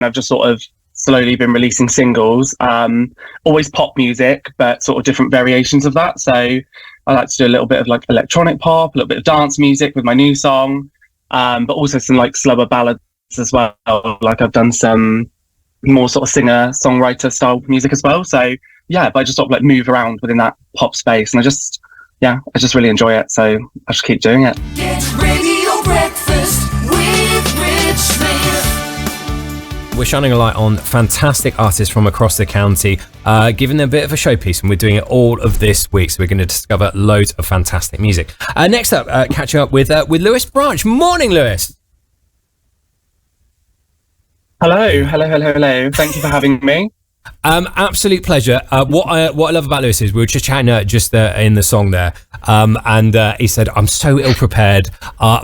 I've just sort of slowly been releasing singles, always pop music, but sort of different variations of that. So I like to do a little bit of like electronic pop, a little bit of dance music with my new song, but also some like slower ballads as well. Like I've done some more sort of singer-songwriter style music as well. So yeah, but I just sort of like move around within that pop space, and I just really enjoy it. So I just keep doing it. Get Radio Breakfast with Rich Smith. We're shining a light on fantastic artists from across the county, giving them a bit of a showpiece, and we're doing it all of this week. So we're going to discover loads of fantastic music. Next up, catching up with Lewis Branch. Morning, Lewis. Hello. Thank you for having me. Absolute pleasure. What I love about Lewis is we were just chatting in the song there, and he said, I'm so ill prepared.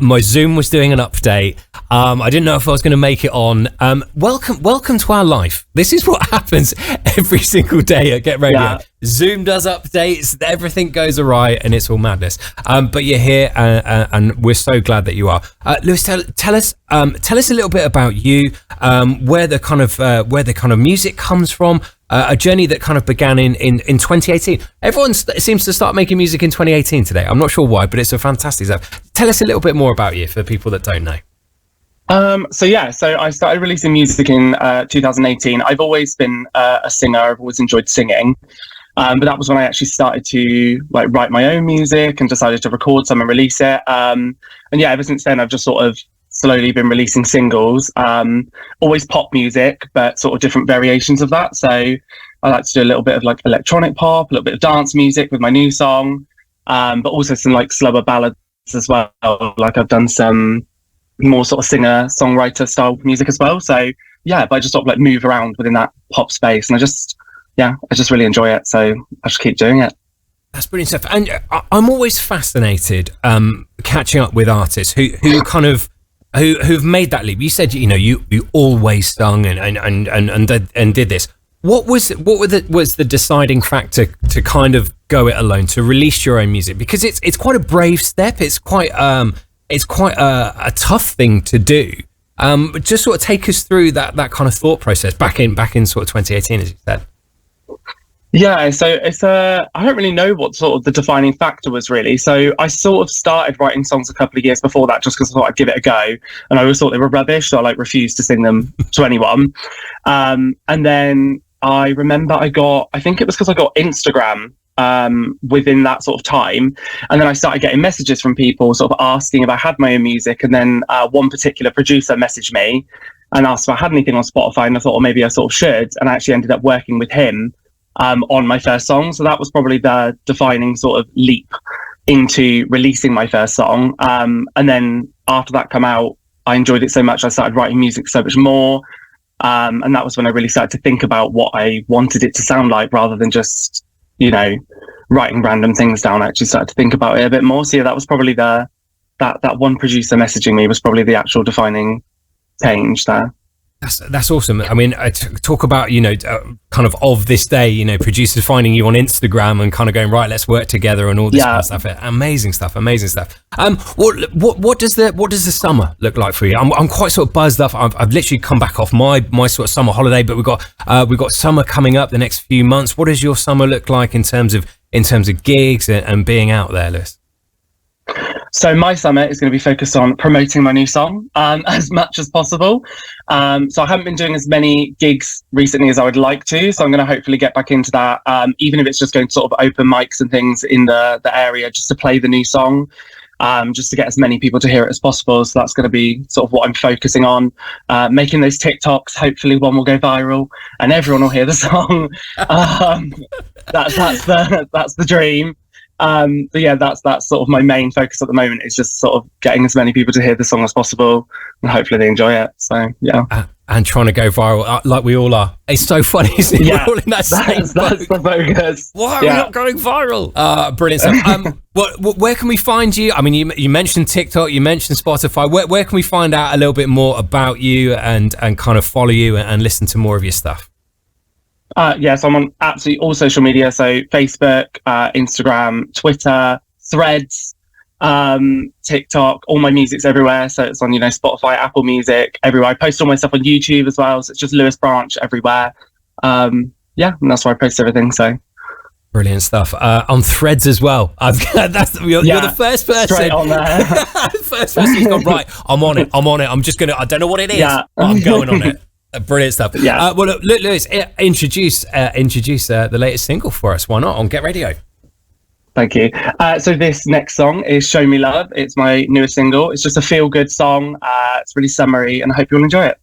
My Zoom was doing an update. I didn't know if I was going to make it on. Welcome to our life. This is what happens every single day at Get Radio. Yeah. Zoom does updates, everything goes awry, and it's all madness. But you're here, and we're so glad that you are. Lewis, tell us a little bit about you, where the kind of music comes from, a journey that kind of began in 2018. Everyone seems to start making music in 2018 today. I'm not sure why, but it's a fantastic stuff. Tell us a little bit more about you for people that don't know. So I started releasing music in 2018. I've always been a singer. I've always enjoyed singing. But that was when I actually started to like write my own music and decided to record some and release it. And yeah, ever since then, I've just sort of slowly been releasing singles, always pop music, but sort of different variations of that. So I like to do a little bit of like electronic pop, a little bit of dance music with my new song, but also some like slower ballads as well. Like I've done some more sort of singer-songwriter style music as well. So yeah, but I just sort of like move around within that pop space, and I just really enjoy it. So I just keep doing it. That's brilliant stuff. And I'm always fascinated catching up with artists who've made that leap. You said, you always sung and did this. What was the deciding factor to kind of go it alone, to release your own music? Because it's quite a brave step. It's quite a tough thing to do. But just sort of take us through that kind of thought process back in sort of 2018, as you said. Yeah, so it's I don't really know what sort of the defining factor was really. So I sort of started writing songs a couple of years before that, just because I thought I'd give it a go, and I always thought they were rubbish, so I like refused to sing them to anyone. And then I remember I think it was because I got Instagram within that sort of time, and then I started getting messages from people sort of asking if I had my own music, and then one particular producer messaged me and asked if I had anything on Spotify, and I thought, well, maybe I sort of should, and I actually ended up working with him on my first song. So that was probably the defining sort of leap into releasing my first song. And then after that come out, I enjoyed it so much, I started writing music so much more. And that was when I really started to think about what I wanted it to sound like, rather than just, writing random things down. I actually started to think about it a bit more. So yeah, that was probably that one producer messaging me was probably the actual defining change there. That's awesome. I mean, talk about, kind of this day, producers finding you on Instagram and kind of going, right, let's work together and all this kind of stuff. Amazing stuff. What does the summer look like for you? I'm quite sort of buzzed up. I've literally come back off my sort of summer holiday, but we've got summer coming up the next few months. What does your summer look like in terms of gigs and being out there, Liz? So my summer is going to be focused on promoting my new song as much as possible. So I haven't been doing as many gigs recently as I would like to. So I'm going to hopefully get back into that, even if it's just going to sort of open mics and things in the area, just to play the new song, just to get as many people to hear it as possible. So that's going to be sort of what I'm focusing on, making those TikToks. Hopefully one will go viral and everyone will hear the song. That's the dream. But yeah, that's sort of my main focus at the moment, is just sort of getting as many people to hear the song as possible, and hopefully they enjoy it. So yeah, and trying to go viral like we all are. It's so funny, isn't it? Yeah, we're all in that's the focus. Why are we not going viral? Brilliant stuff. Where can we find you? I mean, you mentioned TikTok, you mentioned Spotify. Where can we find out a little bit more about you and kind of follow you and listen to more of your stuff? So I'm on absolutely all social media. So Facebook, Instagram, Twitter, Threads, TikTok, all my music's everywhere. So it's on, Spotify, Apple Music, everywhere. I post all my stuff on YouTube as well. So it's just Lewis Branch everywhere. And that's where I post everything. So brilliant stuff. On Threads as well. You're the first person. Straight on there. First person who's gone, right, I'm on it. I'm just going to, I don't know what it is, but I'm going on it. Brilliant stuff. Yeah. Well, look, Lewis, introduce the latest single for us. Why not? On Get Radio. Thank you. So this next song is Show Me Love. It's my newest single. It's just a feel-good song. It's really summery, and I hope you'll enjoy it.